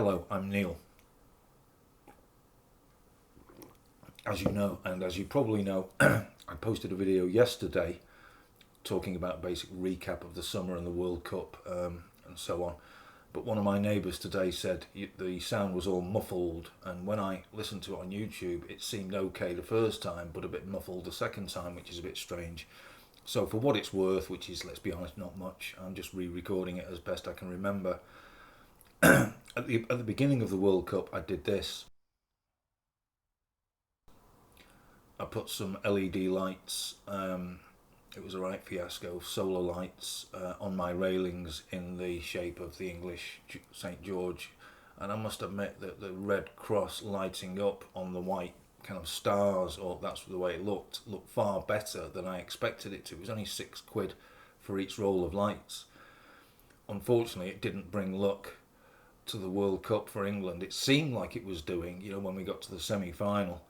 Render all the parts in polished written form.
Hello, I'm Neil. As you know, and as you probably know, I posted a video yesterday talking about basic recap of the summer and the World Cup and so on. But one of my neighbours today said the sound was all muffled, and when I listened to it on YouTube, it seemed okay the first time, but a bit muffled the second time, which is a bit strange. So, for what it's worth, which is, let's be honest, not much, I'm just re recording it as best I can remember. At the beginning of the World Cup, I did this. I put some LED lights. It was a right fiasco. Solar lights on my railings in the shape of the English St George, and I must admit that the red cross lighting up on the white kind of stars, or that's the way it looked far better than I expected it to. It was only £6 for each roll of lights. Unfortunately, it didn't bring luck to the World Cup for England. It seemed like it was doing, when we got to the semi-final.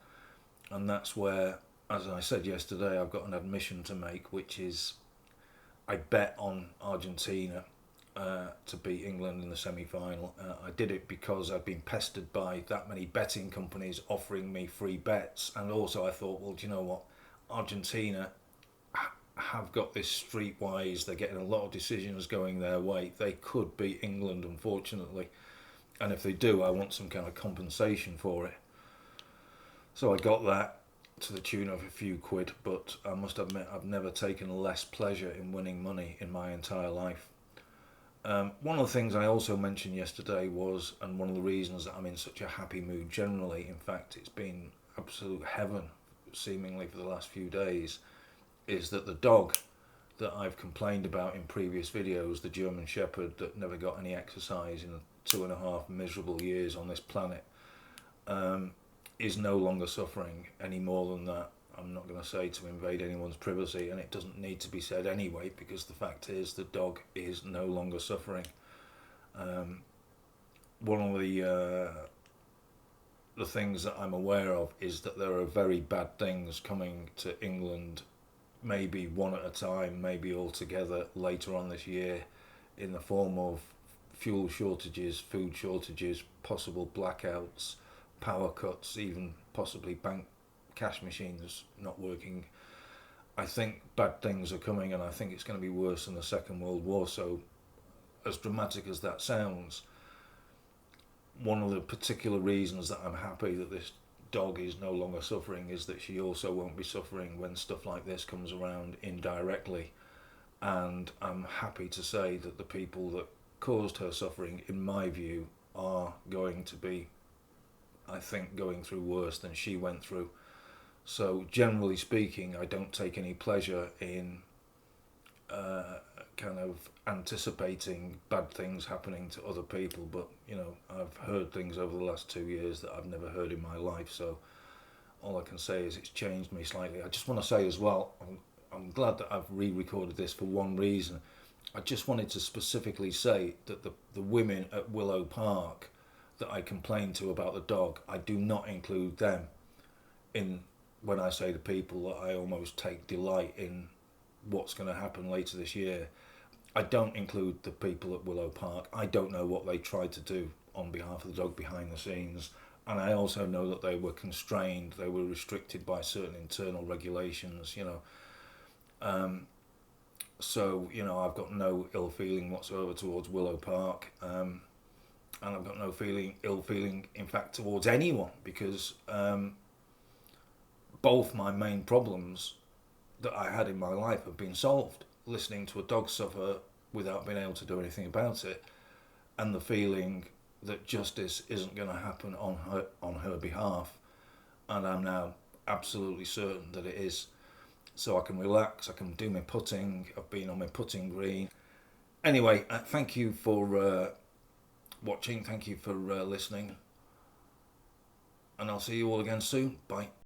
And that's where, as I said yesterday, I've got an admission to make, which is I bet on Argentina to beat England in the semi-final. I did it because I've been pestered by that many betting companies offering me free bets, and also I thought, well, do you know what, Argentina have got this streetwise. They're getting a lot of decisions going their way. They could beat England, unfortunately, and if they do, I want some kind of compensation for it. So I got that to the tune of a few quid, but I must admit I've never taken less pleasure in winning money in my entire life. One of the things I also mentioned yesterday was, and one of the reasons that I'm in such a happy mood generally, in fact it's been absolute heaven seemingly for the last few days, is that the dog that I've complained about in previous videos, the German Shepherd that never got any exercise in 2.5 miserable years on this planet, is no longer suffering any more than that. I'm not going to say to invade anyone's privacy, and it doesn't need to be said anyway, because the fact is the dog is no longer suffering. One of the things that I'm aware of is that there are very bad things coming to England, maybe one at a time, maybe all together later on this year, in the form of fuel shortages, food shortages, possible blackouts, power cuts, even possibly bank cash machines not working. I think bad things are coming, and I think it's going to be worse than the Second World War. So, as dramatic as that sounds, one of the particular reasons that I'm happy that this dog is no longer suffering is that she also won't be suffering when stuff like this comes around indirectly. And I'm happy to say that the people that caused her suffering, in my view, are going to be, I think, going through worse than she went through. So generally speaking, I don't take any pleasure in kind of anticipating bad things happening to other people, but I've heard things over the last 2 years that I've never heard in my life, so all I can say is it's changed me slightly. I just want to say as well, I'm glad that I've re-recorded this for one reason. I just wanted to specifically say that the women at Willow Park that I complained to about the dog, I do not include them in when I say to people that I almost take delight in what's going to happen later this year. I don't include the people at Willow Park. I don't know what they tried to do on behalf of the dog behind the scenes, and I also know that they were constrained, they were restricted by certain internal regulations, so I've got no ill feeling whatsoever towards Willow Park, and I've got no ill feeling in fact towards anyone, because both my main problems that I had in my life have been solved. Listening to a dog suffer without being able to do anything about it, and the feeling that justice isn't going to happen on her behalf, and I'm now absolutely certain that it is. So I can relax, I can do my putting. I've been on my putting green. Anyway, thank you for watching, thank you for listening, and I'll see you all again soon. Bye.